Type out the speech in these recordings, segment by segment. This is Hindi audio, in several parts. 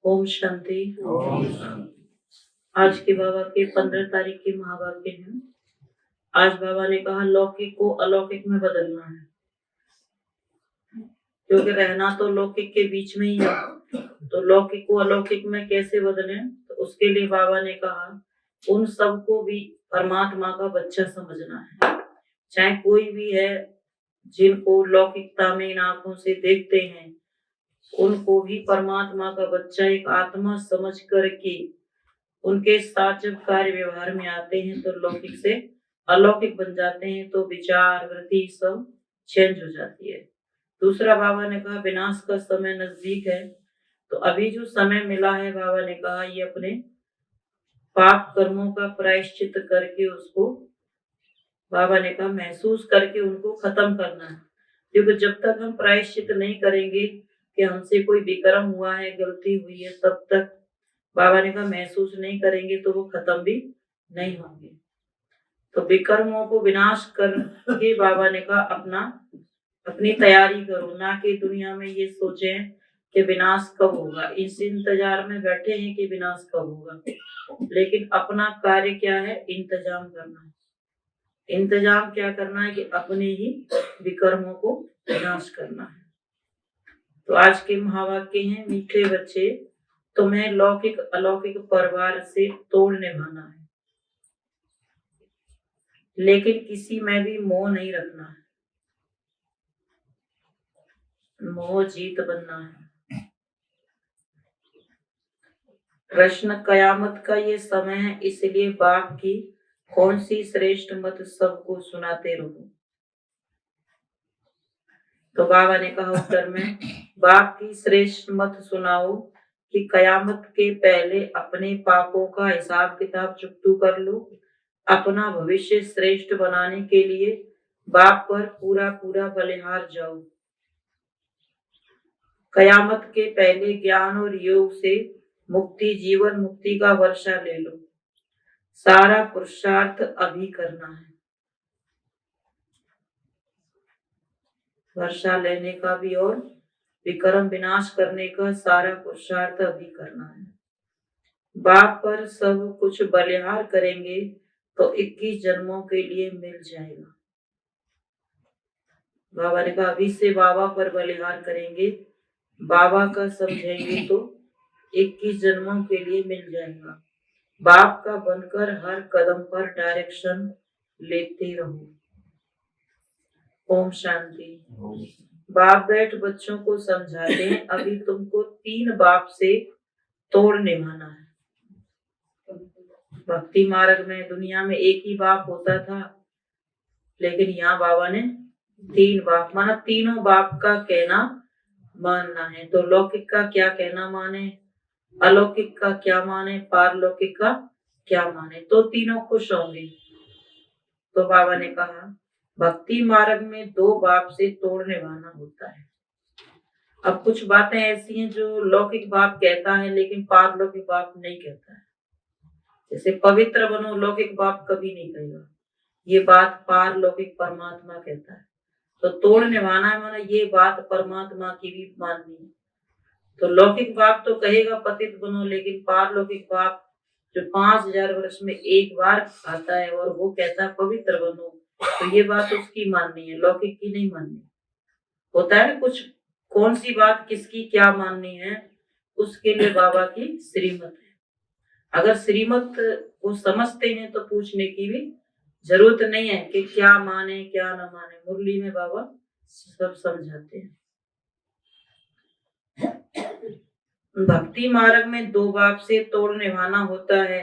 ओम शांति। ओम शांति। आज के बाबा के 15 तारीख के महावाक्य हैं। आज बाबा ने कहा लौकिक को अलौकिक में बदलना है, क्योंकि रहना तो लौकिक के बीच में ही है। तो लौकिक को अलौकिक में कैसे बदलें, तो उसके लिए बाबा ने कहा उन सबको भी परमात्मा का बच्चा समझना है। चाहे कोई भी है जिनको लौकिकता में इन आंखों से देखते हैं, उनको भी परमात्मा का बच्चा एक आत्मा समझ करके उनके साथ जब कार्य व्यवहार में आते हैं तो लौकिक से अलौकिक बन जाते हैं। तो विचार वृत्ति सब चेंज हो जाती है। दूसरा बाबा ने कहा विनाश का समय नजदीक है। तो अभी जो समय मिला है, बाबा ने कहा ये अपने पाप कर्मों का प्रायश्चित करके उसको बाबा ने कहा महसूस करके उनको खत्म करना है। क्योंकि जब तक हम प्रायश्चित नहीं करेंगे कि हमसे कोई विकर्म हुआ है, गलती हुई है, तब तक बाबा ने कहा महसूस नहीं करेंगे तो वो खत्म भी नहीं होंगे। तो विकर्मों को विनाश करके बाबा ने कहा अपनी तैयारी करो, ना कि दुनिया में ये सोचें कि विनाश कब होगा। इस इंतजार में बैठे हैं कि विनाश कब होगा, लेकिन अपना कार्य क्या है, इंतजाम करना है। इंतजाम क्या करना है कि अपने ही विकर्मों को विनाश करना है। तो आज के महावाक्य हैं मीठे बच्चे, तुम्हें लौकिक अलौकिक परिवार से तोड़ निभाना है, लेकिन किसी में भी मोह नहीं रखना है। मोह जीत बनना है। प्रश्न कयामत का ये समय है, इसलिए बाप की कौन सी श्रेष्ठ मत सबको सुनाते रहो। तो बाबा ने कहा उत्तर में बाप की श्रेष्ठ मत सुनाओ कि कयामत के पहले अपने पापों का हिसाब किताब चुकतू कर लो। अपना भविष्य श्रेष्ठ बनाने के लिए बाप पर पूरा पूरा बलिहार जाओ। कयामत के पहले ज्ञान और योग से मुक्ति, जीवन मुक्ति का वर्षा ले लो। सारा पुरुषार्थ अभी करना है। वर्षा लेने का भी और विकर्म विनाश करने का सारा पुरुषार्थ अभी करना है। बाप पर सब कुछ बलिहार करेंगे तो 21 जन्मों के लिए मिल जाएगा। बाबा ने कहा अभी से बाबा पर बलिहार करेंगे, बाबा का समझेंगे तो 21 जन्मों के लिए मिल जाएगा। बाप का बनकर हर कदम पर डायरेक्शन लेते रहो। ओम शांति। बाप बैठ बच्चों को समझाते हैं अभी तुमको 3 बाप से तोड़ निभाना है। भक्ति मार्ग में दुनिया में एक ही बाप होता था, लेकिन यहाँ बाबा ने 3 बाप माना। तीनों बाप का कहना मानना है। तो लौकिक का क्या कहना माने, अलौकिक का क्या माने, पारलौकिक का क्या माने, तो तीनों खुश होंगे। तो बाबा ने कहा भक्ति मार्ग में 2 बाप से तोड़ निभाना होता है। अब कुछ बातें ऐसी हैं जो लौकिक बाप कहता है लेकिन पारलौकिक बाप नहीं कहता है। जैसे पवित्र बनो, लौकिक बाप कभी नहीं कहेगा, ये बात पारलौकिक परमात्मा कहता है। तो तोड़ निभाना है माना ये बात परमात्मा की भी माननी है। तो लौकिक बाप तो कहेगा पतित बनो, लेकिन पारलौकिक बाप जो 5000 वर्ष में एक बार आता है और वो कहता है पवित्र बनो, तो ये बात उसकी माननी है, लौकिक की नहीं माननी। होता है ना कुछ, कौन सी बात किसकी क्या माननी है, उसके लिए बाबा की श्रीमत है। अगर श्रीमत को समझते हैं तो पूछने की भी जरूरत नहीं है कि क्या माने क्या न माने। मुरली में बाबा सब समझाते हैं। भक्ति मार्ग में 2 बाप से तोड़ निभाना होता है।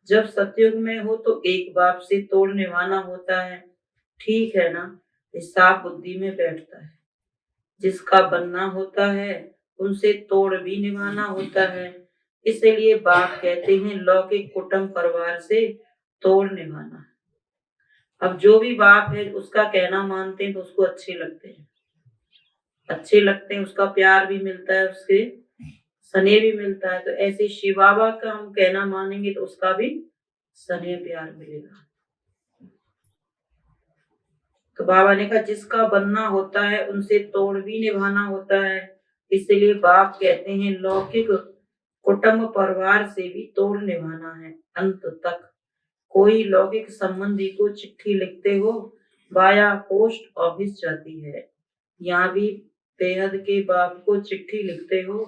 जब सतयुग में हो तो 1 बाप से तोड़ निभाना होता है। ठीक है ना, हिसाब बुद्धि में बैठता है। जिसका बनना होता है उनसे तोड़ भी निभाना होता है। इसलिए बाप कहते हैं लौकिक कुटुंब परिवार से तोड़ निभाना। अब जो भी बाप है उसका कहना मानते हैं तो उसको अच्छे लगते हैं, उसका प्यार भी मिलता है, उसके स्नेह भी मिलता है। तो ऐसे शिव बाबा का हम कहना मानेंगे तो उसका भी स्नेह प्यार मिलेगा। तो बाबा ने कहा जिसका बनना होता है उनसे तोड़ भी निभाना होता है। इसलिए बाप कहते हैं लौकिक कुटुंब परिवार से भी तोड़ निभाना है अंत तक। कोई लौकिक संबंधी को चिट्ठी लिखते हो, वाया पोस्ट ऑफिस जाती है। यहाँ भी बेहद के बाप को चिट्ठी लिखते हो,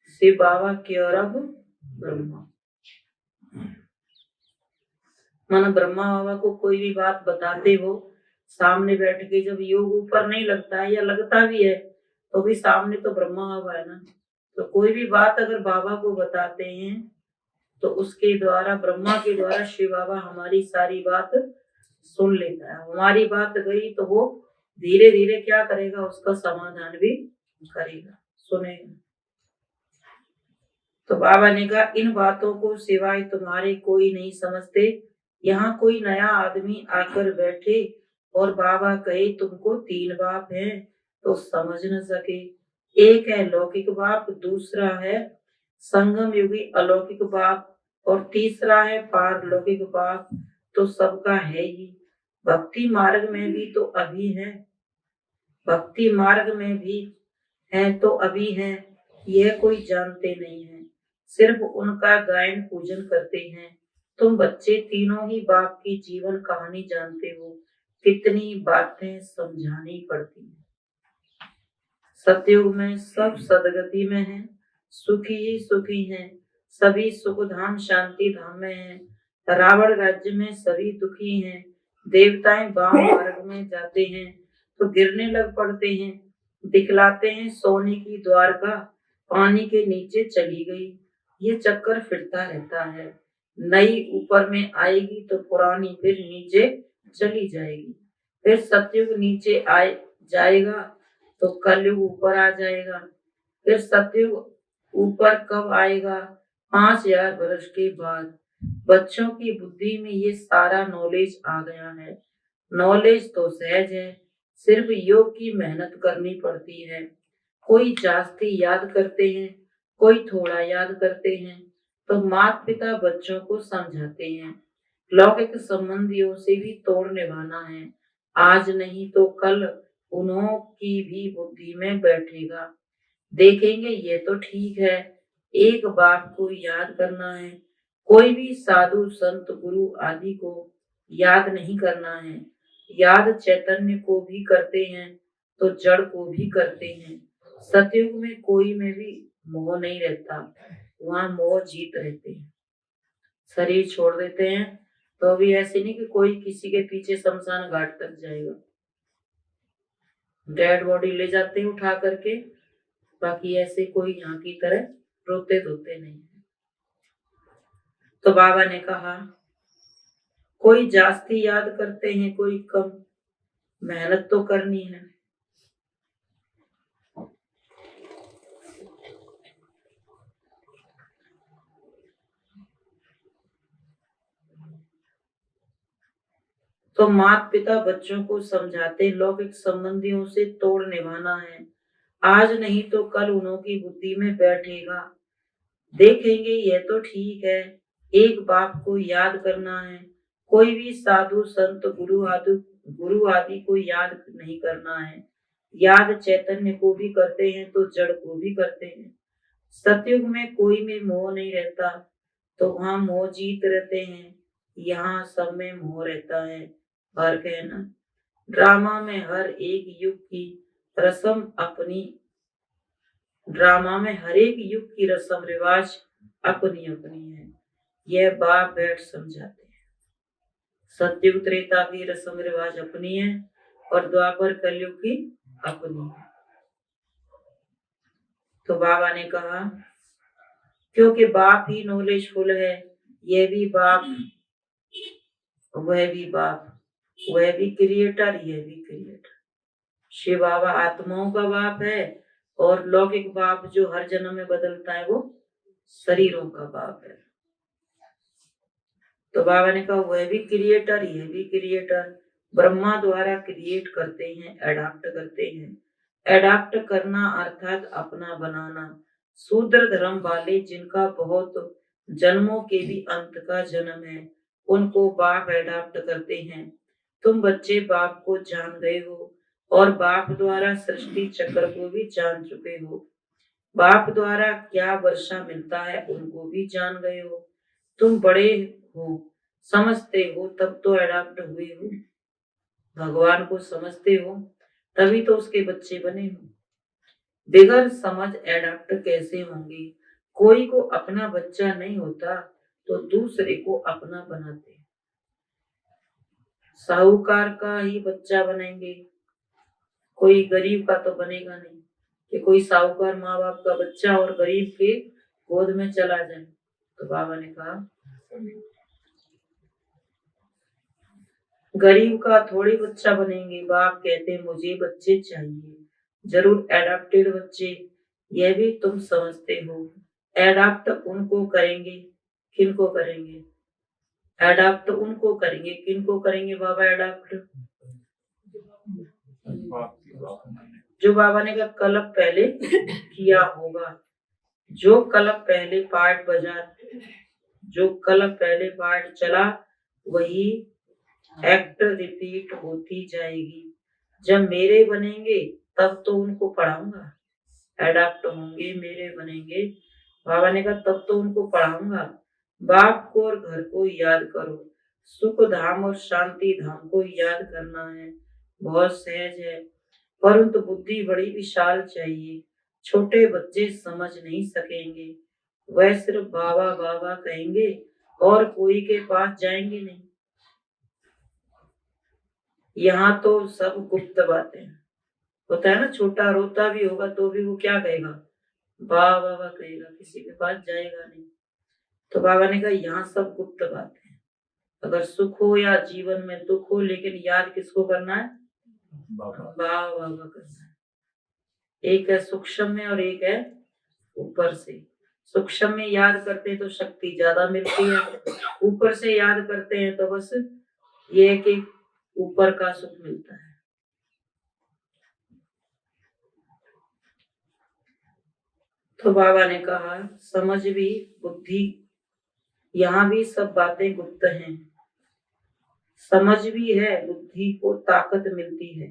शिव बाबा की और अब ब्रह्मा। मन ब्रह्मा बाबा को कोई भी बात बताते हो, सामने बैठ के जब योग ऊपर नहीं लगता है या लगता भी है तो भी सामने तो ब्रह्मा बाबा है ना। तो कोई भी बात अगर बाबा को बताते हैं तो उसके द्वारा, ब्रह्मा के द्वारा शिव बाबा हमारी सारी बात सुन लेता है। हमारी बात गई तो वो धीरे धीरे क्या करेगा, उसका समाधान भी करेगा, सुनेगा। तो बाबा ने कहा, इन बातों को सिवाय तुम्हारे कोई नहीं समझते। यहाँ कोई नया आदमी आकर बैठे और बाबा कहे तुमको 3 बाप हैं तो समझ न सके। एक है लौकिक बाप, दूसरा है संगम युगी अलौकिक बाप और तीसरा है पारलौकिक बाप। तो सबका है ही। भक्ति मार्ग में भी तो अभी है, भक्ति मार्ग में भी है तो अभी है, यह कोई जानते नहीं है, सिर्फ उनका गायन पूजन करते हैं। तुम बच्चे तीनों ही बाप की जीवन कहानी जानते हो, कितनी बातें समझानी पड़ती हैं। सतयुग में सब सदगति में है, सुखी ही सुखी हैं, सभी सुख धाम शांति धाम में हैं। रावण राज्य में सभी दुखी हैं, देवताएं वाम मार्ग में जाते हैं तो गिरने लग पड़ते हैं। दिखलाते हैं सोने की द्वारका, पानी के नीचे चली गई। ये चक्कर फिरता रहता है, नई ऊपर में आएगी तो पुरानी फिर नीचे चली जाएगी। फिर सतयुग नीचे आए जाएगा तो कलयुग ऊपर आ जाएगा। फिर सतयुग ऊपर कब आएगा? 5000 वर्ष के बाद। बच्चों की बुद्धि में ये सारा नॉलेज आ गया है। नॉलेज तो सहज है, सिर्फ योग की मेहनत करनी पड़ती है। कोई जास्ती याद करते हैं, कोई थोड़ा याद करते हैं। तो माता पिता बच्चों को समझाते हैं, लौकिक संबंधियों से भी तोड़ निभाना है। आज नहीं तो कल उन्हों की भी बुद्धि में बैठेगा। देखेंगे ये तो ठीक है, एक बात को याद करना है। कोई भी साधु संत गुरु आदि को याद नहीं करना है। याद चैतन्य को भी करते हैं तो जड़ को भी करते हैं। सतयुग में कोई में भी मोह नहीं रहता, वहां मोह जीत रहते हैं। शरीर छोड़ देते हैं तो अभी ऐसे नहीं कि कोई किसी के पीछे शमशान घाट तक जाएगा। डेड बॉडी ले जाते हैं उठा करके, बाकी ऐसे कोई यहाँ की तरह रोते धोते नहीं है। तो बाबा ने कहा, कोई जास्ती याद करते हैं, कोई कम। मेहनत तो करनी है। तो माता पिता बच्चों को समझाते, लौकिक संबंधियों से तोड़ निभाना है। आज नहीं तो कल उन्हों की बुद्धि में बैठेगा। देखेंगे ये तो ठीक है, एक बाप को याद करना है। कोई भी साधु संत गुरु आदि को याद नहीं करना है। याद चैतन्य को भी करते हैं तो जड़ को भी करते हैं। सतयुग में कोई में मोह नहीं रहता, तो वहां मोह जीत रहते हैं। यहाँ सब में मोह रहता है। फर्क है ना। ड्रामा में हर एक युग की रस्म अपनी, ड्रामा में हर एक युग की रस्म रिवाज अपनी अपनी है। यह बाप बैठ समझाते हैं। सतयुग त्रेता की रस्म रिवाज अपनी है और द्वापर कलयुग की अपनी है। तो बाबा ने कहा, क्योंकि बाप ही नॉलेजफुल है, यह भी बाप, वह भी बाप, वह भी क्रिएटर, यह भी क्रिएटर। शिव बाबा आत्माओं का बाप है और लौकिक बाप जो हर जन्म में बदलता है वो शरीरों का बाप है। तो बाबा ने कहा, वह भी क्रिएटर, यह भी क्रिएटर। ब्रह्मा द्वारा क्रिएट करते हैं, अडॉप्ट करते हैं। अडॉप्ट करना अर्थात अपना बनाना। शूद्र धर्म वाले जिनका बहुत जन्मों के भी अंत का जन्म है, उनको बाप अडॉप्ट करते हैं। तुम बच्चे बाप को जान गए हो और बाप द्वारा सृष्टि चक्र को भी जान चुके हो। बाप द्वारा क्या वर्षा मिलता है उनको भी जान गए हो। तुम बड़े हो, समझते हो, तब तो एडाप्ट हुए हो। भगवान को समझते हो तभी तो उसके बच्चे बने हो। बगैर समझ एडाप्ट कैसे होंगे? कोई को अपना बच्चा नहीं होता तो दूसरे को अपना बनाते हैं। साहूकार का ही बच्चा बनेंगे, कोई गरीब का तो बनेगा नहीं। कि कोई साहूकार माँ बाप का बच्चा और गरीब के गोद में चला जाए। तो बाबा ने कहा गरीब का थोड़ी बच्चा बनेंगे। बाप कहते मुझे बच्चे चाहिए, जरूर एडाप्टेड बच्चे। यह भी तुम समझते हो। एडाप्ट उनको करेंगे, किनको करेंगे? एडाप्ट उनको करेंगे, किनको करेंगे बाबा एडाप्ट? जो बाबा ने कहा कलप पहले किया होगा। जो कलप पहले पार्ट बजा, जो कलप पहले पार्ट चला, वही एक्ट रिपीट होती जाएगी। जब मेरे बनेंगे तब तो उनको पढ़ाऊंगा। एडाप्ट होंगे, मेरे बनेंगे, बाबा ने कहा तब तो उनको पढ़ाऊंगा। बाप को और घर को याद करो। सुख धाम और शांति धाम को याद करना है, बहुत सहज है। परंतु बुद्धि बड़ी विशाल चाहिए। छोटे बच्चे समझ नहीं सकेंगे, वह सिर्फ बाबा बाबा कहेंगे और कोई के पास जाएंगे नहीं। यहाँ तो सब गुप्त बातें होता है ना। छोटा रोता भी होगा तो भी वो क्या कहेगा? बाबा बाबा कहेगा, किसी के पास जाएगा नहीं। तो बाबा ने कहा यहाँ सब गुप्त बात है। अगर सुख हो या जीवन में दुख हो, लेकिन याद किसको करना है? बाबा बाबा करना है। एक है सूक्ष्म में और एक है ऊपर से। सूक्ष्म में याद करते हैं तो शक्ति ज्यादा मिलती है, ऊपर से याद करते हैं तो बस ये है कि ऊपर का सुख मिलता है। तो बाबा ने कहा समझ भी, बुद्धि, यहाँ भी सब बातें गुप्त हैं। समझ भी है, बुद्धि को ताकत मिलती है।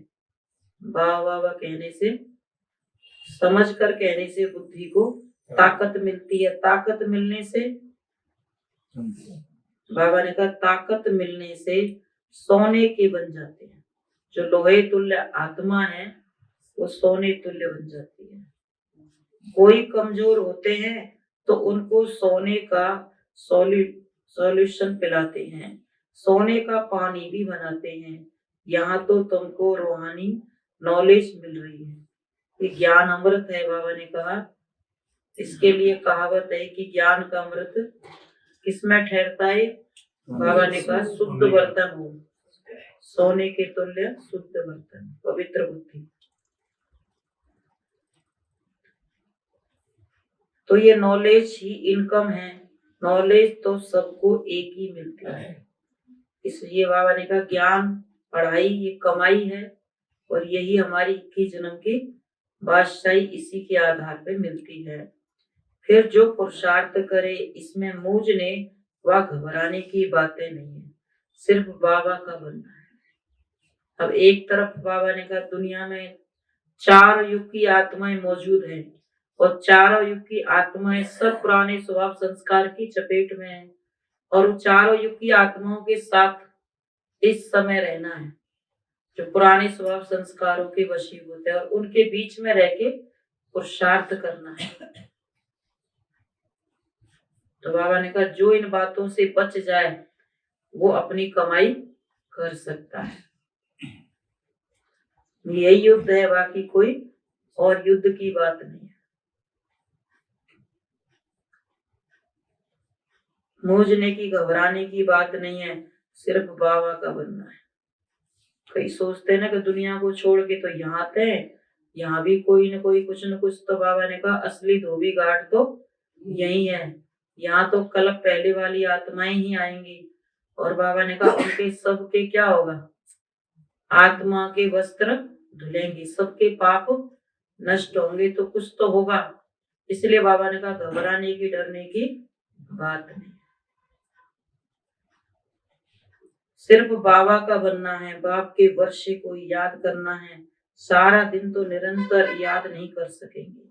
बाबा कहने से, समझ कर कहने से बुद्धि को ताकत मिलती है। ताकत मिलने से, बाबा ने कहा ताकत मिलने से सोने के बन जाते हैं। जो लोहे तुल्य आत्मा है वो सोने तुल्य बन जाती है। कोई कमजोर होते हैं तो उनको सोने का सॉल्यूशन पिलाते हैं, सोने का पानी भी बनाते हैं। यहाँ तो तुमको रूहानी नॉलेज मिल रही है। ये ज्ञान अमृत है, बाबा ने कहा। इसके लिए कहावत है कि ज्ञान का अमृत किसमें ठहरता है? बाबा ने कहा शुद्ध बर्तन हो, सोने के तुल्य शुद्ध बर्तन, पवित्र बुद्धि। तो ये नॉलेज ही इनकम है। नॉलेज तो सबको एक ही मिलती है। इसलिए बाबा ने कहा ज्ञान, पढ़ाई ये कमाई है और यही हमारी 21 जन्म की बादशाही इसी के आधार पे मिलती है। फिर जो पुरुषार्थ करे, इसमें मूझने व घबराने की बातें नहीं है, सिर्फ बाबा का बनना है। अब एक तरफ बाबा ने कहा दुनिया में 4 युग की आत्माएं मौजूद हैं और चारों युग की आत्माएं सब पुराने स्वभाव संस्कार की चपेट में है और उन चारों युग की आत्माओं के साथ इस समय रहना है, जो पुराने स्वभाव संस्कारों के वशीभूत है, और उनके बीच में रह के पुरुषार्थ करना है। तो बाबा ने कहा जो इन बातों से बच जाए वो अपनी कमाई कर सकता है। यही युद्ध है, बाकी कोई और युद्ध की बात नहीं है। मूझने की, घबराने की बात नहीं है, सिर्फ बाबा का बनना है। कई सोचते हैं ना कि दुनिया को छोड़ के तो यहाँ आते हैं, यहाँ भी कोई न कोई कुछ न कुछ। तो बाबा ने कहा असली धोबी घाट तो यही है। यहाँ तो कल पहले वाली आत्माएं ही आएंगी और बाबा ने कहा उनके सबके क्या होगा? आत्मा के वस्त्र धुलेंगे, सबके पाप नष्ट होंगे, तो कुछ तो होगा। इसलिए बाबा ने कहा घबराने की, डरने की बात नहीं, सिर्फ बाबा का बनना है। बाप के वर्षे को याद करना है। सारा दिन तो निरंतर याद नहीं कर सकेंगे,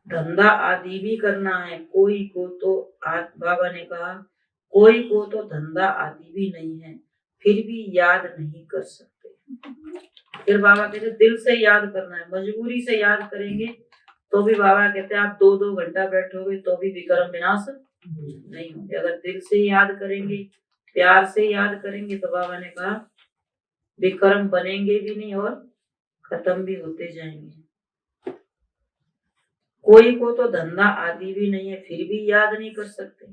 धंधा आदि भी करना है। कोई को तो बाबा ने कहा कोई को तो धंधा आदि भी नहीं है, फिर भी याद नहीं कर सकते। फिर बाबा कहते दिल से याद करना है। मजबूरी से याद करेंगे तो भी बाबा कहते हैं आप 2-2 घंटा बैठोगे तो भी विक्रम विनाश नहीं होंगे। अगर दिल से याद करेंगे, प्यार से याद करेंगे तो बाबा ने कहा विक्रम बनेंगे भी नहीं और खत्म भी होते जाएंगे। कोई को तो धंधा आदि भी नहीं है, फिर भी याद नहीं कर सकते।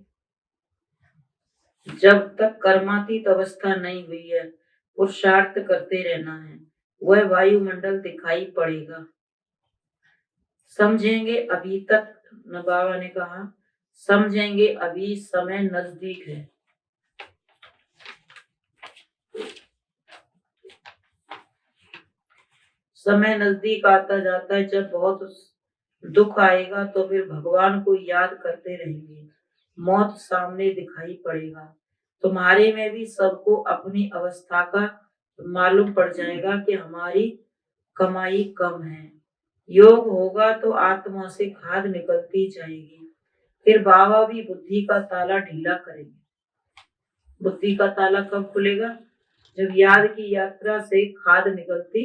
जब तक कर्मातीत अवस्था नहीं हुई है, पुरुषार्थ करते रहना है, वह वायुमंडल दिखाई पड़ेगा। समझेंगे अभी तक, बाबा ने कहा समझेंगे अभी समय नजदीक है। समय नजदीक आता जाता है। जब बहुत दुख आएगा तो फिर भगवान को याद करते रहेंगे, मौत सामने दिखाई पड़ेगा। तुम्हारे में भी सबको अपनी अवस्था का मालूम पड़ जाएगा कि हमारी कमाई कम है। योग होगा तो आत्मा से खाद निकलती जाएगी। फिर बाबा भी बुद्धि का ताला ढीला करेंगे। बुद्धि का ताला कब खुलेगा? जब याद की यात्रा से खाद निकलती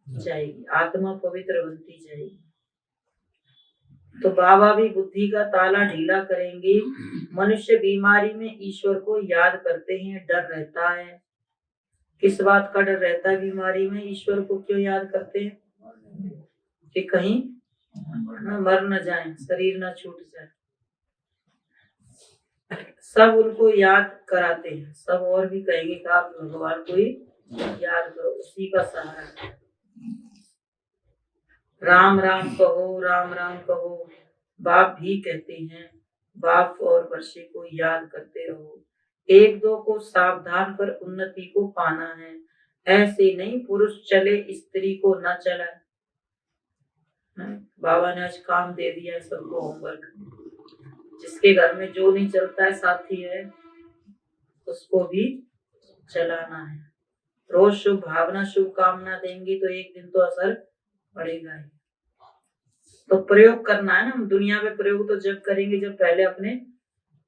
जाएगी, आत्मा पवित्र बनती जाएगी। तो बाबा भी बुद्धि का ताला ढीला करेंगे। मनुष्य बीमारी में ईश्वर को याद करते हैं, डर रहता है। किस बात का डर रहता है? बीमारी में ईश्वर को क्यों याद करते हैं? कि कहीं मर न जाए, शरीर न छूट जाए। सब उनको याद कराते हैं। सब और भी कहेंगे कि आप भगवान को ही याद करो, उसी का सहारा है। राम राम कहो, राम राम कहो। बाप भी कहते हैं बाप और वर्षे को याद करते रहो। एक दो को सावधान कर उन्नति को पाना है। ऐसे नहीं पुरुष चले स्त्री को न चलाए। बाबा ने आज काम दे दिया है सबको, होमवर्क। जिसके घर में जो नहीं चलता है, साथी है, उसको भी चलाना है। रोज शुभ भावना शुभ कामना देंगे तो एक दिन तो असर पड़ेगा ही। तो प्रयोग करना है ना। हम दुनिया में प्रयोग तो जब करेंगे जब पहले अपने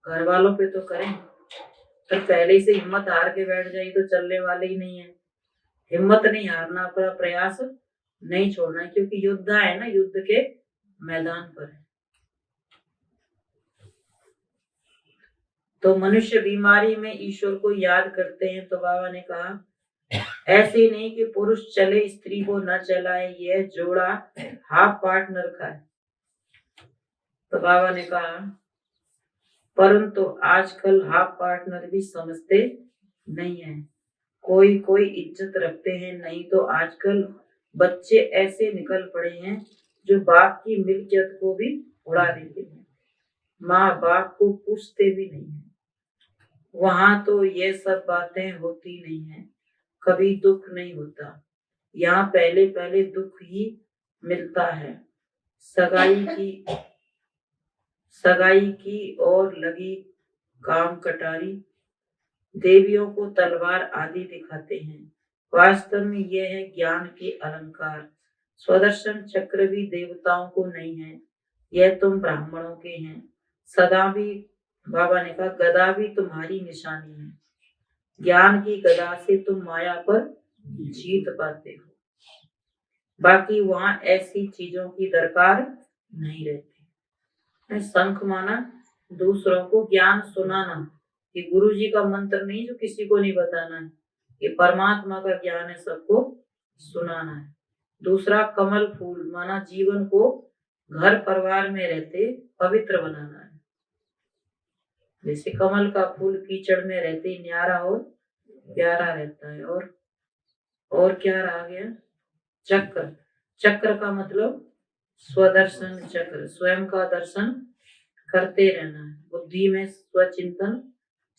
घर वालों पे तो करें। तो पहले से हिम्मत हार के बैठ जाए तो चलने वाले ही नहीं है। हिम्मत नहीं हारना, अपना प्रयास नहीं छोड़ना, क्योंकि युद्ध है ना, युद्ध के मैदान पर है। तो मनुष्य बीमारी में ईश्वर को याद करते हैं। तो बाबा ने कहा ऐसे नहीं कि पुरुष चले स्त्री को न चलाए, यह जोड़ा हाफ पार्टनर का है। तो बाबा ने कहा परंतु आजकल हाफ पार्टनर भी समझते नहीं है। कोई कोई इज्जत रखते हैं, नहीं तो आजकल बच्चे ऐसे निकल पड़े हैं जो बाप की मिल्कियत को भी उड़ा देते हैं। माँ बाप को पूछते भी नहीं है। वहां तो ये सब बातें होती नहीं है, कभी दुख नहीं होता। यहाँ पहले पहले दुख ही मिलता है। सगाई की और लगी काम कटारी, देवियों को तलवार आदि दिखाते हैं। वास्तव में यह है ज्ञान के अलंकार। स्वदर्शन चक्र भी देवताओं को नहीं है, यह तुम ब्राह्मणों के हैं। सदा भी बाबा ने कहा गदा भी तुम्हारी निशानी है। ज्ञान की गदा से तुम माया पर जीत पाते हो। बाकी वहां ऐसी चीजों की दरकार नहीं रहती। शंख माना दूसरों को ज्ञान सुनाना, ये गुरु जी का मंत्र नहीं जो किसी को नहीं बताना है, ये परमात्मा का ज्ञान है, सबको सुनाना है। दूसरा कमल फूल माना जीवन को घर परिवार में रहते पवित्र बनाना है। जैसे कमल का फूल कीचड़ में रहते न्यारा और प्यारा रहता है। और क्या रह गया? चक्र। चक्र का मतलब स्वदर्शन चक्र, स्वयं का दर्शन करते रहना है। बुद्धि में स्वचिंतन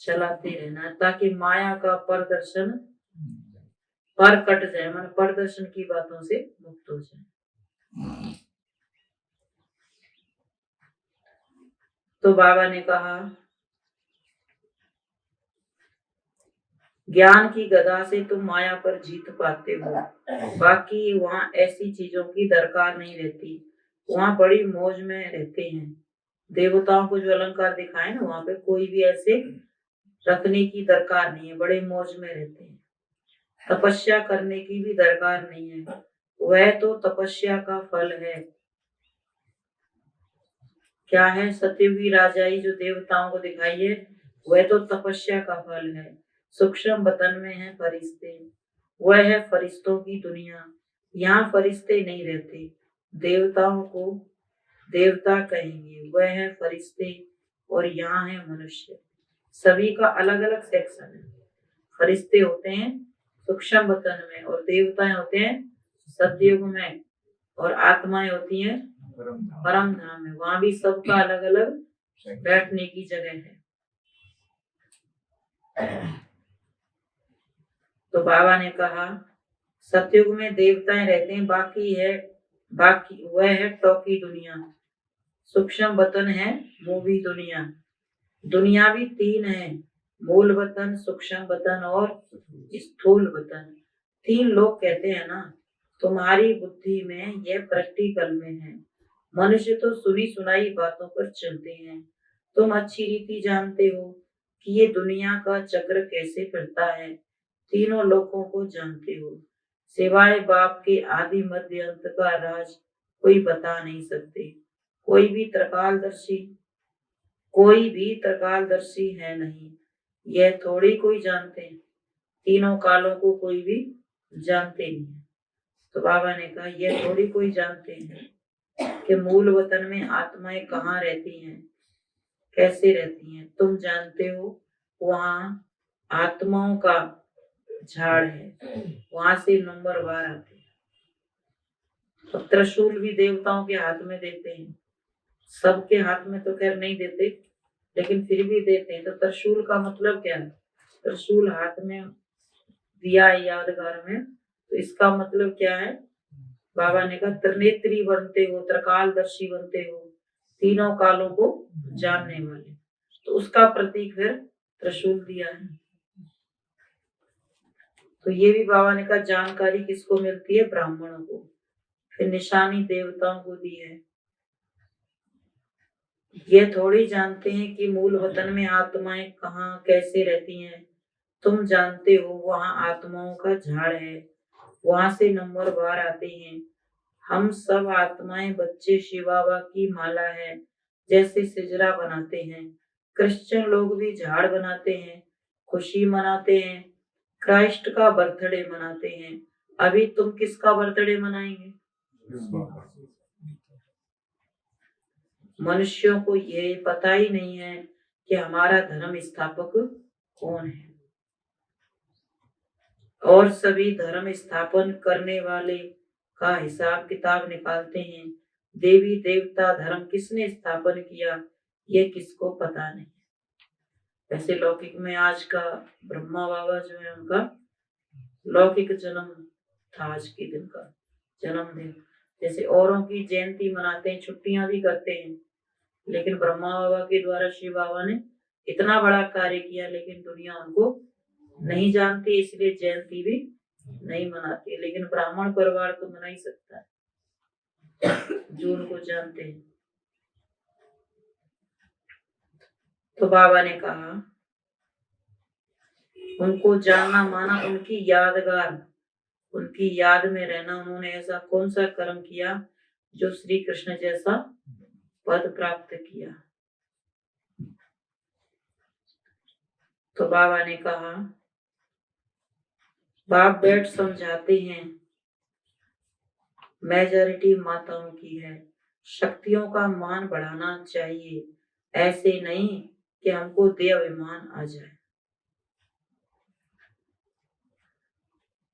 चलाते रहना है ताकि माया का परदर्शन पर कट जाए, मन परदर्शन की बातों से मुक्त हो जाए। तो बाबा ने कहा ज्ञान की गदा से तुम माया पर जीत पाते हो। बाकी वहां ऐसी चीजों की दरकार नहीं रहती। वहाँ बड़ी मौज में रहते हैं। देवताओं को जो अलंकार दिखाए ना, वहाँ पे कोई भी ऐसे रखने की दरकार नहीं है, बड़े मौज में रहते हैं। तपस्या करने की भी दरकार नहीं है, वह तो तपस्या का फल है। क्या है? सत्ययुगी राजाई जो देवताओं को दिखाई है, वह तो तपस्या का फल है। सूक्ष्म बतन में है फरिश्ते, वह है फरिश्तों की दुनिया। यहाँ फरिश्ते नहीं रहते, देवताओं को देवता कहेंगे, वह है फरिश्ते, और यहाँ है मनुष्य। सभी का अलग अलग सेक्शन है। फरिश्ते होते हैं सूक्ष्म बतन में, और देवताएं होते हैं सतयुग में, और आत्माएं होती हैं परम धाम में। वहां भी सबका अलग अलग बैठने की जगह है। तो बाबा ने कहा सतयुग में देवताएं रहते हैं, बाकी वह है टॉकी दुनिया। सूक्ष्म बतन है मूवी दुनिया। दुनिया भी तीन है, मूल वतन, सूक्ष्म वतन और स्थूल वतन। तीन लोग कहते हैं ना, तुम्हारी बुद्धि में यह प्रैक्टिकल में है। मनुष्य तो सुनी सुनाई बातों पर चलते हैं। तुम अच्छी रीति जानते हो कि ये दुनिया का चक्र कैसे फिरता है। तीनों लोगों को जानते हो, सिवाय बाप के आदि मध्य अंत का राज कोई बता नहीं सकते। कोई भी त्रिकालदर्शी है नहीं, यह थोड़ी कोई जानते हैं। तीनों कालों को कोई भी जानते नहीं है। तो बाबा ने कहा यह थोड़ी कोई जानते हैं कि मूल वतन में आत्माएं कहाँ रहती हैं, कैसे रहती हैं। तुम जानते हो वहाँ आत्माओं का झाड़ है, वहां से नंबरवार आते हैं। तो त्रिशूल भी देवताओं के हाथ में देते हैं, सबके हाथ में तो खैर नहीं देते, लेकिन फिर भी देते हैं। तो त्रिशूल का मतलब क्या है? त्रिशूल हाथ में दिया है यादगार में, तो इसका मतलब क्या है? बाबा ने कहा त्रिनेत्री बनते हो, त्रिकालदर्शी बनते हो, तीनों कालों को जानने वाले। तो उसका प्रतीक फिर त्रिशूल दिया है। तो ये भी बाबा ने कहा जानकारी किसको मिलती है? ब्राह्मणों को। फिर निशानी देवताओं को दी है। ये थोड़ी जानते हैं कि मूल वतन में आत्माएं कहाँ कैसे रहती हैं। तुम जानते हो वहाँ आत्माओं का झाड़ है, वहां से नंबर बार आते हैं। हम सब आत्माएं बच्चे शिव बाबा की माला है, जैसे सिजरा बनाते हैं। क्रिश्चियन लोग भी झाड़ बनाते हैं, खुशी मनाते हैं, क्राइस्ट का बर्थडे मनाते हैं। अभी तुम किसका बर्थडे मनाएंगे? मनुष्यों को ये पता ही नहीं है कि हमारा धर्म स्थापक कौन है, और सभी धर्म स्थापन करने वाले का हिसाब किताब निकालते हैं। देवी देवता धर्म किसने स्थापन किया, ये किसको पता नहीं। वैसे लौकिक में आज का ब्रह्मा बाबा जो है, उनका लौकिक जन्म था, आज के दिन का जन्मदिन। जैसे औरों की जयंती मनाते हैं, छुट्टियां भी करते हैं, लेकिन ब्रह्मा बाबा के द्वारा शिव बाबा ने इतना बड़ा कार्य किया, लेकिन दुनिया उनको नहीं जानती, इसलिए जयंती भी नहीं मनाती। लेकिन ब्राह्मण परिवार तो मना ही सकता है जो उनको जानते हैं। तो बाबा ने कहा उनको जानना माना उनकी यादगार, उनकी याद में रहना। उन्होंने ऐसा कौन सा कर्म किया जो श्री कृष्ण जैसा पद प्राप्त किया। तो बाबा ने कहा बाप बैठ समझाते हैं, मेजॉरिटी माताओं की है। शक्तियों का मान बढ़ाना चाहिए, ऐसे नहीं कि हमको देवाभिमान आ जाए।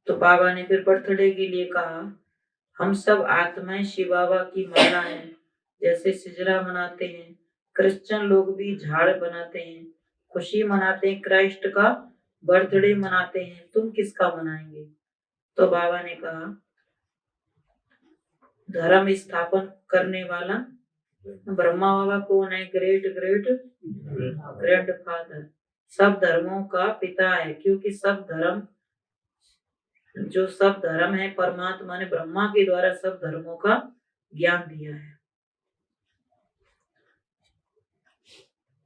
तो बाबा ने फिर बर्थडे के लिए कहा हम सब आत्माएं शिव बाबा की माला है, जैसे सिजरा मनाते हैं। क्रिश्चियन लोग भी झाड़ बनाते हैं, खुशी मनाते हैं, क्राइस्ट का बर्थडे मनाते हैं। तुम किसका मनाएंगे? तो बाबा ने कहा धर्म स्थापन करने वाला ब्रह्मा बाबा कौन है? ग्रेट ग्रेट ग्रैंडफादर, सब धर्मों का पिता है। क्योंकि सब धर्म है, परमात्मा ने ब्रह्मा के द्वारा सब धर्मों का ज्ञान दिया है।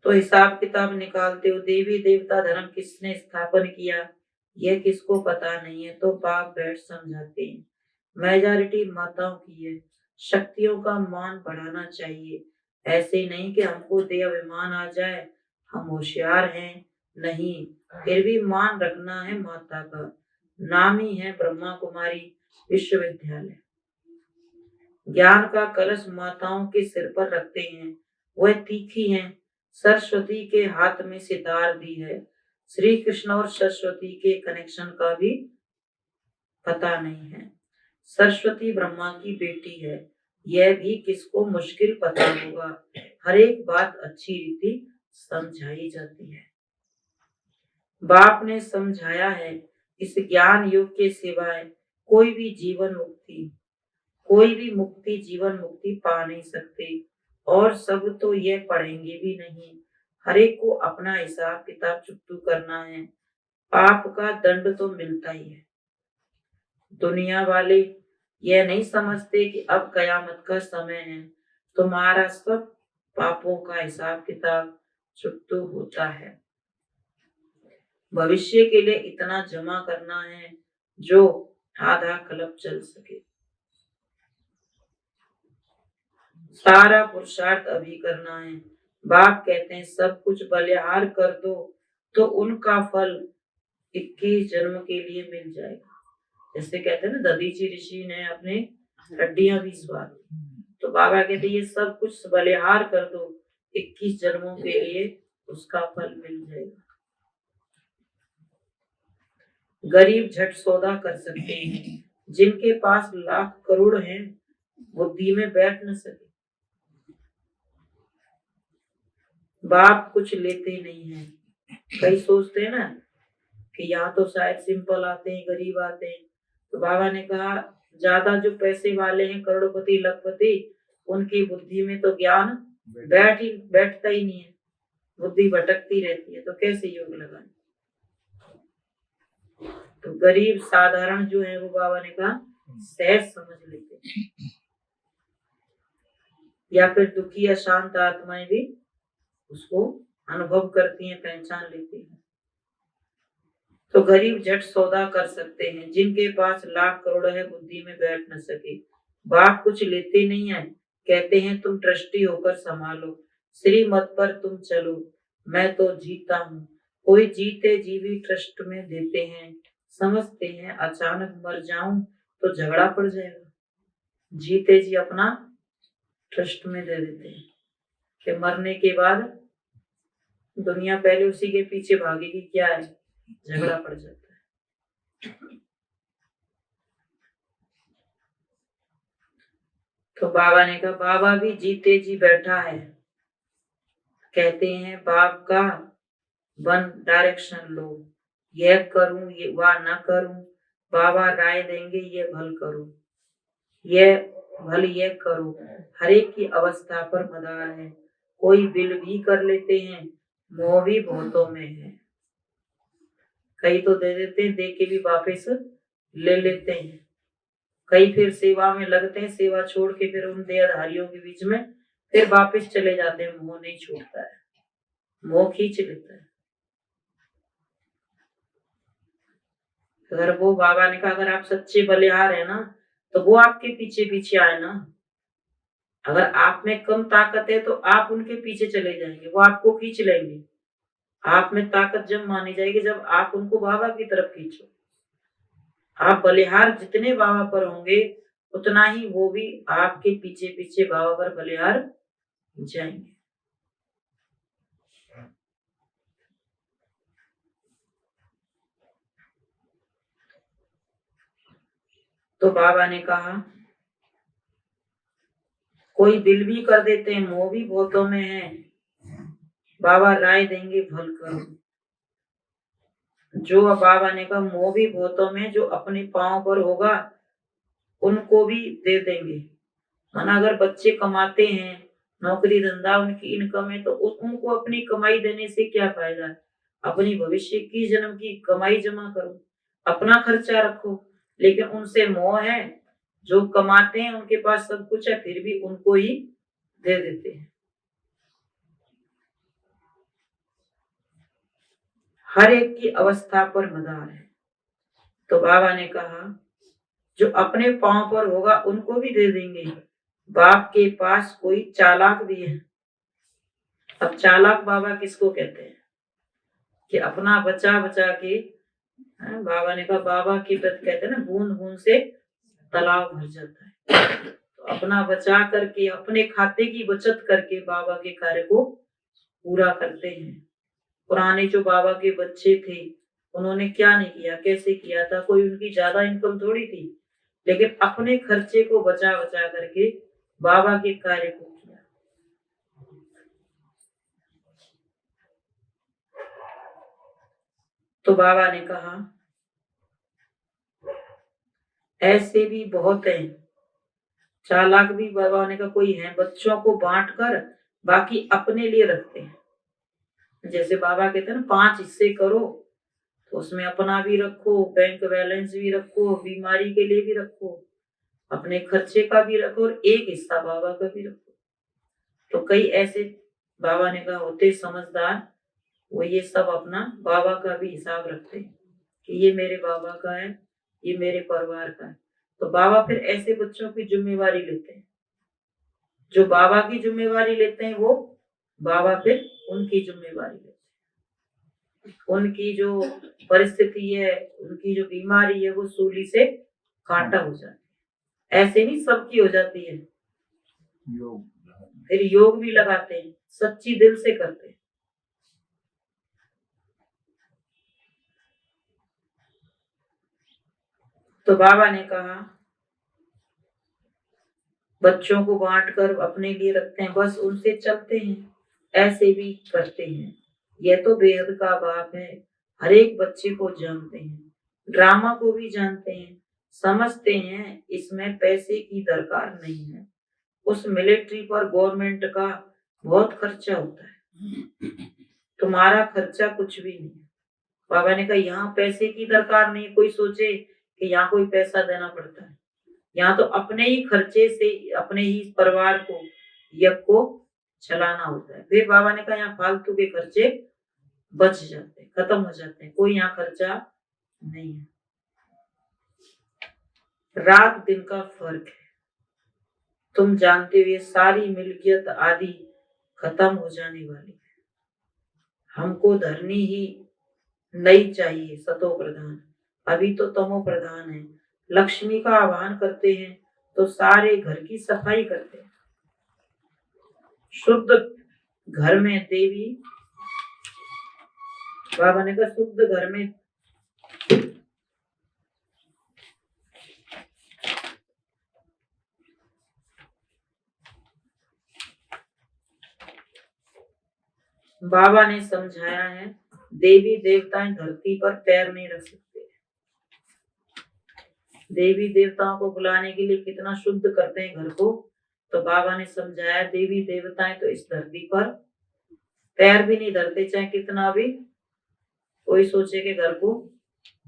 तो हिसाब किताब निकालते हो, देवी देवता धर्म किसने स्थापन किया यह किसको पता नहीं है, तो बाप बैठ समझाते हैं। मेजॉरिटी माताओं की है। शक्तियों का मान बढ़ाना चाहिए, ऐसे नहीं कि हमको देह अभिमान आ जाए, हम होशियार हैं, नहीं, फिर भी मान रखना है माता का। नाम ही है ब्रह्मा कुमारी विश्वविद्यालय। ज्ञान का कलश माताओं के सिर पर रखते हैं, वह तीखी हैं। सरस्वती के हाथ में सितार दी है। श्री कृष्ण और सरस्वती के कनेक्शन का भी पता नहीं है। सरस्वती ब्रह्मा की बेटी है, यह भी किसको मुश्किल पता होगा। हर एक बात अच्छी रीति समझाई जाती है। बाप ने समझाया है, इस ज्ञान युग के सिवाय कोई भी जीवन मुक्ति पा नहीं सकते, और सब तो यह पढ़ेंगे भी नहीं। हर एक को अपना हिसाब किताब चुकतू करना है, पाप का दंड तो मिलता ही है। दुनिया वाले यह नहीं समझते कि अब कयामत का समय है, तुम्हारा सब पापों का हिसाब किताब चुकतू होता है। भविष्य के लिए इतना जमा करना है जो आधा कल्प चल सके। सारा पुरुषार्थ अभी करना है। बाप कहते हैं सब कुछ बलिहार कर दो तो उनका फल 21 जन्म के लिए मिल जाएगा। जैसे कहते हैं ना, दधीची ऋषि ने अपने हड्डियां भी स्वार, तो बाबा कहते ये सब कुछ बलिहार कर दो, 21 जन्मों के लिए उसका फल मिल जाएगा। गरीब झट सौदा कर सकते हैं, जिनके पास लाख करोड़ हैं बुद्धि में बैठ न सके। बाप कुछ लेते नहीं है। कई सोचते हैं ना कि यहाँ तो शायद सिंपल आते हैं, गरीब आते हैं, तो बाबा ने कहा ज्यादा जो पैसे वाले हैं, करोड़पति लखपति, उनकी बुद्धि में तो ज्ञान बैठता ही नहीं है, बुद्धि भटकती रहती है, तो कैसे योग लगाए। तो गरीब साधारण जो है वो बाबा ने कहा सहज समझ लेते हैं, या फिर दुखी अशांत आत्माएं भी उसको अनुभव करती हैं, पहचान लेती हैं। तो गरीब झट सौदा कर सकते हैं, जिनके पास लाख करोड़ है बुद्धि में बैठ न सके। बाप कुछ लेते नहीं है, कहते हैं तुम ट्रस्टी होकर संभालो, श्रीमत पर तुम चलो, मैं तो जीता हूँ। कोई जीते जी भी ट्रस्ट में देते हैं, समझते हैं अचानक मर जाऊं तो झगड़ा पड़ जाएगा, जीते जी अपना ट्रस्ट में दे देते हैं कि मरने के बाद दुनिया पहले उसी के पीछे भागेगी, क्या है, झगड़ा पड़ जाता है। तो बाबा ने कहा बाबा भी जीते जी बैठा है, कहते हैं बाप का वन डायरेक्शन लो, यह करूं ये वह न करूं, बाबा राय देंगे ये भल करो, यह भल यह करो। हर एक की अवस्था पर मदार है। कोई बिल भी कर लेते हैं, मोह भी बहुतों में है। कई तो दे देते हैं, दे के भी वापस ले लेते हैं। कई फिर सेवा में लगते हैं, सेवा छोड़ के फिर उन देहधारियों के बीच में फिर वापस चले जाते हैं। मोह नहीं छूटता है, मोह खींच लेता है। अगर वो बाबा ने कहा अगर आप सच्चे बलिहार है ना, तो वो आपके पीछे पीछे आए ना। अगर आप में कम ताकत है तो आप उनके पीछे चले जाएंगे, वो आपको खींच लेंगे। आप में ताकत जब मानी जाएगी जब आप उनको बाबा की तरफ खींचो। आप बलिहार जितने बाबा पर होंगे उतना ही वो भी आपके पीछे पीछे बाबा पर बलिहार जाएंगे। तो बाबा ने कहा कोई दिल भी कर देते हैं, मोह भी बहुतों में है, बाबा राय देंगे भल करो। जो बाबा ने कहा मोह भी बहुतों में, जो अपने पांव पर होगा उनको भी दे देंगे। माना अगर बच्चे कमाते हैं, नौकरी धंधा उनकी इनकम है, तो उनको अपनी कमाई देने से क्या फायदा है। अपनी भविष्य की जन्म की कमाई जमा करो, अपना खर्चा रखो। लेकिन उनसे मोह है, जो कमाते हैं उनके पास सब कुछ है, फिर भी उनको ही दे देते हैं। हर एक की अवस्था पर मदार है। तो बाबा ने कहा जो अपने पांव पर होगा उनको भी दे देंगे। बाप के पास कोई चालाक भी है। अब चालाक बाबा किसको कहते हैं कि अपना बचा बचा के, बाबा ने कहा बाबा की प्रति कहते हैं ना, बूंद बूंद से तालाब भर जाता है। तो अपना बचा करके, अपने खाते की बचत करके बाबा के कार्य को पूरा करते हैं। पुराने जो बाबा के बच्चे थे उन्होंने क्या नहीं किया, कैसे किया था, कोई उनकी ज्यादा इनकम थोड़ी थी, लेकिन अपने खर्चे को बचा बचा करके बाबा के कार्य को किया। तो बाबा ने कहा ऐसे भी बहुत हैं, चालाक भी बाबा ने कहा कोई है, बच्चों को बांट कर बाकी अपने लिए रखते हैं। जैसे बाबा कहते हैं ना 5 हिस्से करो, तो उसमें अपना भी रखो, बैंक बैलेंस भी रखो, बीमारी के लिए भी रखो, अपने खर्चे का भी रखो और एक हिस्सा बाबा का भी रखो। तो कई ऐसे बाबा ने कहा होते समझदार, वो ये सब अपना बाबा का भी हिसाब रखते हैं कि ये मेरे बाबा का है, ये मेरे परिवार का है। तो बाबा फिर ऐसे बच्चों की जिम्मेवारी लेते हैं। जो बाबा की जिम्मेवारी लेते हैं वो बाबा फिर उनकी जिम्मेवारी लेते हैं। उनकी जो परिस्थिति है, उनकी जो बीमारी है, वो सूली से कांटा हो जाती है। ऐसे नहीं सबकी हो जाती है, फिर योग भी लगाते हैं, सच्ची दिल से करते हैं। तो बाबा ने कहा बच्चों को बांट कर अपने लिए रखते हैं, बस उनसे चलते हैं, ऐसे भी करते हैं। यह तो बेहद का बाप है, हर एक बच्चे को जानते हैं, ड्रामा को भी जानते हैं, समझते हैं इसमें पैसे की दरकार नहीं है। उस मिलिट्री पर गवर्नमेंट का बहुत खर्चा होता है, तुम्हारा खर्चा कुछ भी नहीं। बाबा ने कहा यहाँ पैसे की दरकार नहीं, कोई सोचे कि यहाँ कोई पैसा देना पड़ता है। यहाँ तो अपने ही खर्चे से अपने ही परिवार को, यज्ञ को चलाना होता है। फिर बाबा ने कहा यहाँ फालतू के खर्चे बच जाते हैं, खत्म हो जाते हैं, कोई यहाँ खर्चा नहीं है। रात दिन का फर्क है, तुम जानते हुए सारी मिल्कियत आदि खत्म हो जाने वाली है। हमको धरनी ही नई चाहिए, सतो प्रधान, अभी तो तमो प्रधान है। लक्ष्मी का आह्वान करते हैं तो सारे घर की सफाई करते हैं। शुद्ध घर में देवी, बाबा ने कहा शुद्ध घर में बाबा ने समझाया है देवी देवताएं धरती पर पैर नहीं रख सकते। देवी देवताओं को बुलाने के लिए कितना शुद्ध करते हैं घर को। तो बाबा ने समझाया देवी देवताएं तो इस धरती पर पैर भी नहीं धरते, चाहे कितना भी कोई सोचे कि घर को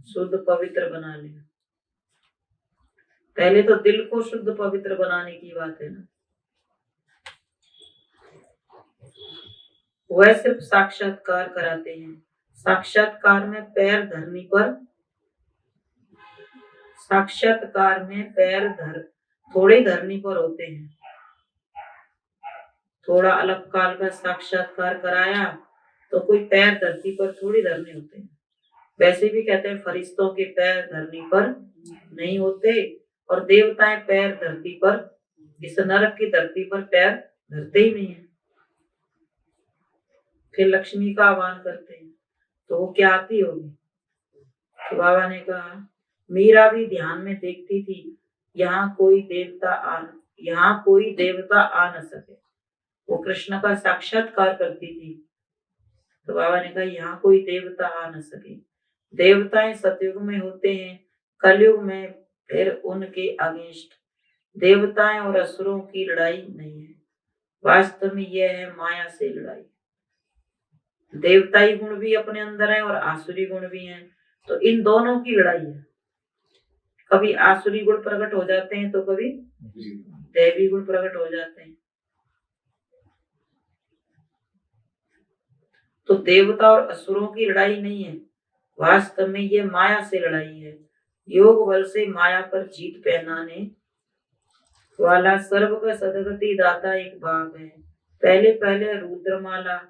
शुद्ध पवित्र बना ले। पहले तो दिल को शुद्ध पवित्र बनाने की बात है ना। वह सिर्फ साक्षात्कार कराते हैं, साक्षात्कार में पैर धरने पर, साक्षात्कार में पैर थोड़े धरने पर होते हैं। थोड़ा अलग काल का साक्षात्कार कराया तो कोई पैर धरती पर थोड़ी धरने होते हैं। वैसे भी कहते हैं फरिश्तों के पैर धरती पर नहीं होते, और देवताएं पैर धरती पर, इस नरक की धरती पर पैर धरते ही नहीं है। फिर लक्ष्मी का आह्वान करते हैं तो वो क्या आती होगी। तो बाबा ने कहा मीरा भी ध्यान में देखती थी, यहाँ कोई देवता आ न सके। वो कृष्ण का साक्षात्कार करती थी। तो बाबा ने कहा यहाँ कोई देवता आ न सके। देवताएं सतयुग में होते हैं, कलयुग में फिर उनके अगेंस्ट। देवताएं और असुरों की लड़ाई नहीं है, वास्तव में यह है माया से लड़ाई। देवताई गुण भी अपने अंदर है और आसुरी गुण भी हैं, तो इन दोनों की लड़ाई है। कभी आसुरी गुण प्रकट हो जाते हैं तो कभी दैवी गुण प्रकट हो जाते हैं। तो देवता और असुरों की लड़ाई नहीं है, वास्तव में ये माया से लड़ाई है। योग बल से माया पर जीत पहनाने वाला सर्व का सदगति दाता एक भाग है। पहले पहले रुद्रमाला,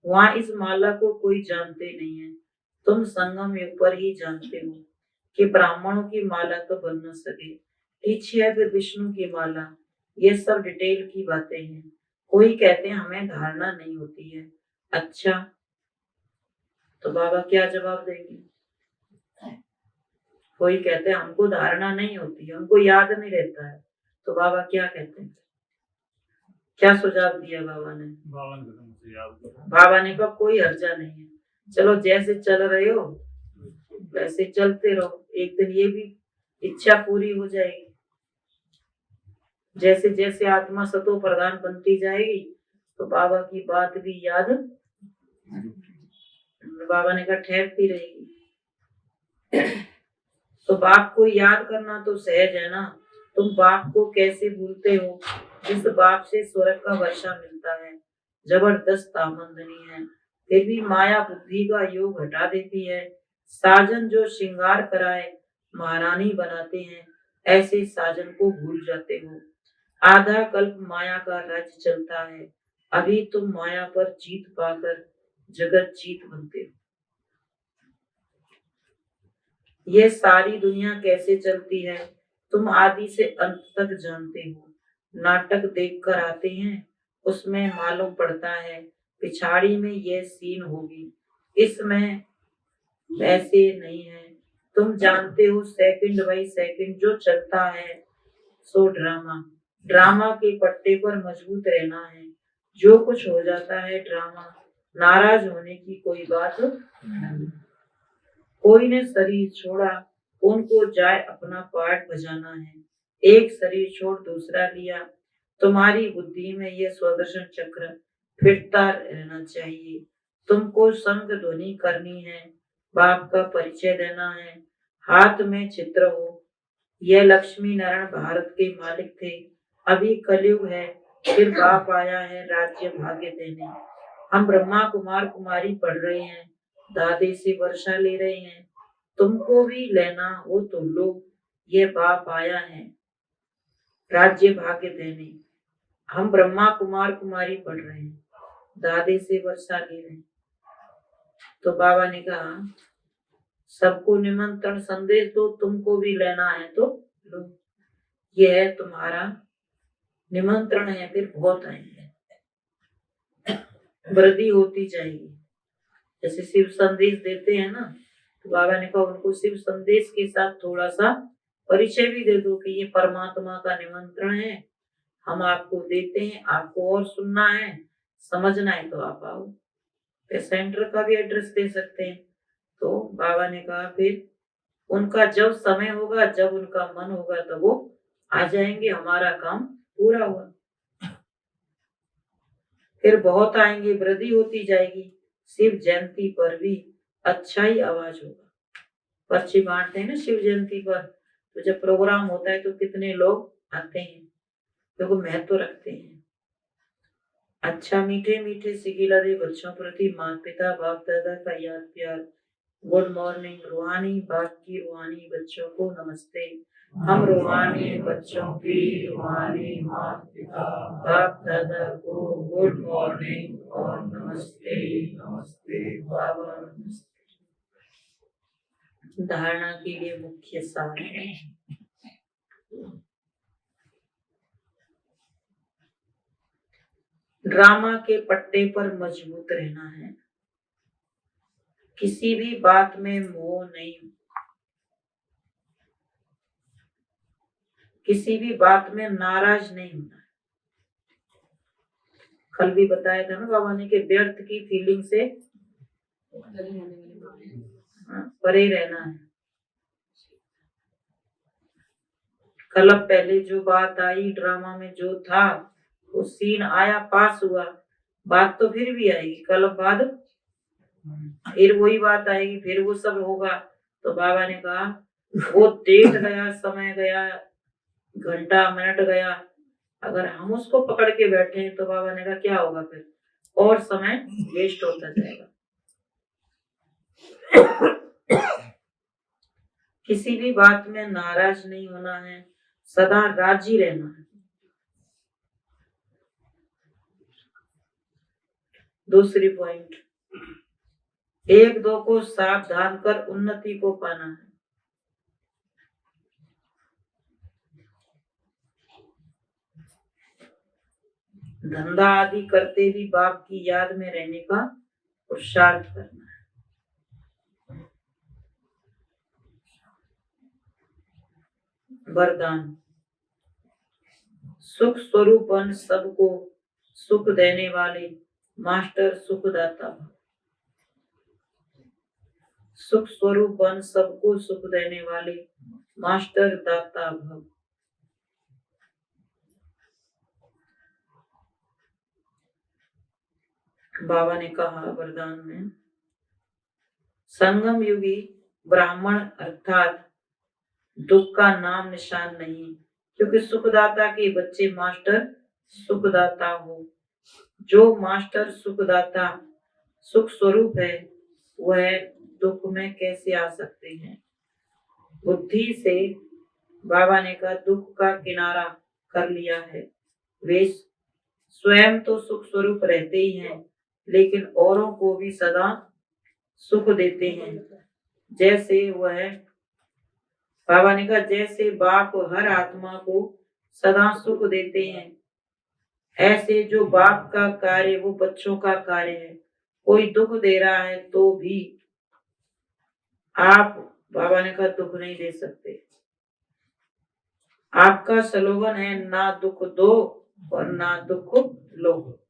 वहां इस माला को कोई जानते नहीं है। तुम संगम युग पर ही जानते हो कि ब्राह्मणों की माला तो बन न सके, ठीक है फिर विष्णु की माला। ये सब डिटेल की बातें हैं। कोई कहते हैं हमें धारणा नहीं होती है। अच्छा, तो बाबा क्या जवाब देंगे? कोई कहते हैं हमको धारणा नहीं होती है, हमको याद नहीं रहता है, तो बाबा क्या कहते हैं? क्या सुझाव दिया बाबा ने? बाबा ने कहा कोई हर्जा नहीं है, चलो जैसे चल रहे हो वैसे चलते रहो, एक दिन ये भी इच्छा पूरी हो जाएगी। जैसे जैसे आत्मा सतो प्रधान बनती जाएगी तो बाबा की बात भी याद, बाबा ने कहा ठहरती रहेगी। तो बाप को याद करना तो सहज है ना। तुम बाप को कैसे भूलते हो जिस बाप से स्वर्ग का वर्षा मिलता है, जबरदस्त आमदनी है, फिर भी माया बुद्धि का योग हटा देती है। साजन जो श्रृंगार कराए महारानी बनाते हैं, ऐसे साजन को भूल जाते हो। आधा कल्प माया का राज्य चलता है, अभी तुम माया पर जीत पाकर जगत जीत बनते हो। ये सारी दुनिया कैसे चलती है तुम आदि से अंत तक जानते हो। नाटक देखकर आते हैं, उसमें मालूम पड़ता है पिछाड़ी में ये सीन होगी, इसमें वैसे नहीं है। तुम जानते हो सेकंड बाई सेकंड जो चलता है सो ड्रामा। ड्रामा के पट्टे पर मजबूत रहना है। जो कुछ हो जाता है ड्रामा, नाराज होने की कोई बात नहीं। कोई ने शरीर छोड़ा, उनको जाए अपना पार्ट बजाना है। एक शरीर छोड़ दूसरा लिया, तुम्हारी बुद्धि में यह स्वदर्शन चक्र फिरता रहना चाहिए। तुमको संग ध्वनि करनी है, बाप का परिचय देना है, हाथ में चित्र हो। यह लक्ष्मी नारायण भारत के मालिक थे, अभी कलयुग है, फिर बाप आया है राज्य भाग्य देने। हम ब्रह्मा कुमार कुमारी पढ़ रहे हैं, दादे से वर्षा ले रहे हैं, तुमको भी लेना हो तो लो, ये बाप आया है राज्य भाग्य देने। हम ब्रह्मा कुमार कुमारी पढ़ रहे हैं, दादे से वर्षा ले रहे हैं। तो बाबा ने कहा सबको निमंत्रण संदेश दो, तुमको भी लेना है तो लो, यह है तुम्हारा निमंत्रण है, फिर बहुत आएंगे, वृद्धि होती जाएगी। जैसे शिव संदेश देते हैं ना, तो बाबा ने कहा उनको शिव संदेश के साथ थोड़ा सा परिचय भी दे दो कि ये परमात्मा का निमंत्रण है, हम आपको देते हैं, आपको और सुनना है समझना है तो आप आओ। फिर सेंटर का भी एड्रेस दे सकते हैं। तो बाबा ने कहा फिर उनका जब समय होगा, जब उनका मन होगा तो वो आ जाएंगे, हमारा काम पूरा हुआ। फिर बहुत आएंगे, वृद्धि होती जाएगी। शिव जयंती पर भी अच्छा ही आवाज होगा। पर्ची बांटते हैं ना शिव जयंती पर, तो जब प्रोग्राम होता है तो कितने लोग आते हैं, तो महत्व रखते हैं। अच्छा मीठे मीठे सिगिला दे बच्चों प्रति माता पिता बाप दादा का याद प्यार। गुड मॉर्निंग रूहानी बाप की रूहानी बच्चों को नमस्ते। हम रूहानी बच्चों की रूहानी माता पिता बाप दादा को गुड मॉर्निंग और नमस्ते नमस्ते बाबा नमस्ते। धारणा के लिए मुख्य सार है ड्रामा के पट्टे पर मजबूत रहना है, किसी भी बात में मोह नहीं, किसी भी बात में नाराज नहीं होना। कल भी बताया था ना बाबा ने कि व्यर्थ की फीलिंग से परे रहना है। कल अब पहले जो बात आई ड्रामा में जो था वो सीन आया, पास हुआ, बात तो फिर भी आएगी। कल बाद फिर वही बात आएगी, फिर वो सब होगा। तो बाबा ने कहा वो डेट गया, समय गया, घंटा मिनट गया, अगर हम उसको पकड़ के बैठे हैं तो बाबा ने कहा क्या होगा, फिर और समय वेस्ट होता जाएगा। किसी भी बात में नाराज नहीं होना है, सदा राजी रहना है। दूसरी पॉइंट, एक दो को सावधान कर उन्नति को पाना है। धंधा आदि करते भी बाप की याद में रहने का पुरुषार्थ करना है। वरदान, सुख स्वरूपन सबको सुख देने वाले मास्टर सुखदाता भव। सुख स्वरूपन सबको सुख देने वाले मास्टर दाता भव। बाबा ने कहा वरदान में, संगम युगी ब्राह्मण अर्थात दुख का नाम निशान नहीं, क्योंकि सुखदाता के बच्चे मास्टर सुखदाता हो। जो मास्टर सुखदाता सुख स्वरूप है, वह दुख में कैसे आ सकते हैं। बुद्धि से बाबा ने कहा दुख का किनारा कर लिया है। वे स्वयं तो सुख स्वरूप रहते ही हैं, लेकिन औरों को भी सदा सुख देते हैं। जैसे वह बाबा ने कहा जैसे बाप हर आत्मा को सदा सुख देते हैं, ऐसे जो बाप का कार्य वो बच्चों का कार्य है। कोई दुख दे रहा है तो भी आप बाबा ने कहा दुख नहीं दे सकते। आपका स्लोगन है ना दुख दो और ना दुख लो।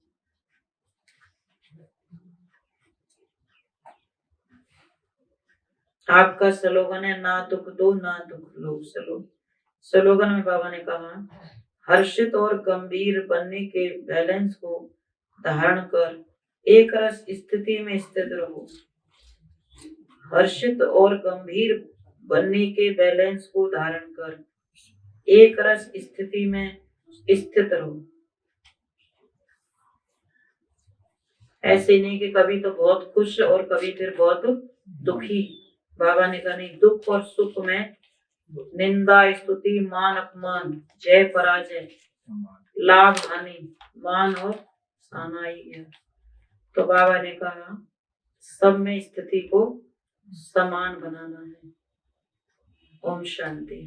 आपका स्लोगन है ना दुख दो ना दुख लो। स्लोगन में बाबा ने कहा हर्षित और गंभीर बनने के बैलेंस को धारण कर एक रस स्थिति में स्थित रहो। हर्षित और गंभीर बनने के बैलेंस को धारण कर एक रस स्थिति में स्थित रहो। ऐसे नहीं कि कभी तो बहुत खुश और कभी फिर बहुत दुखी। बाबा ने कहा नहीं, दुख और सुख में निंदा स्तुति मान अपमान जय पराजय लाभ हानि मान और सानाई है। तो बाबा ने कहा सब में स्थिति को समान बनाना है। ओम शांति।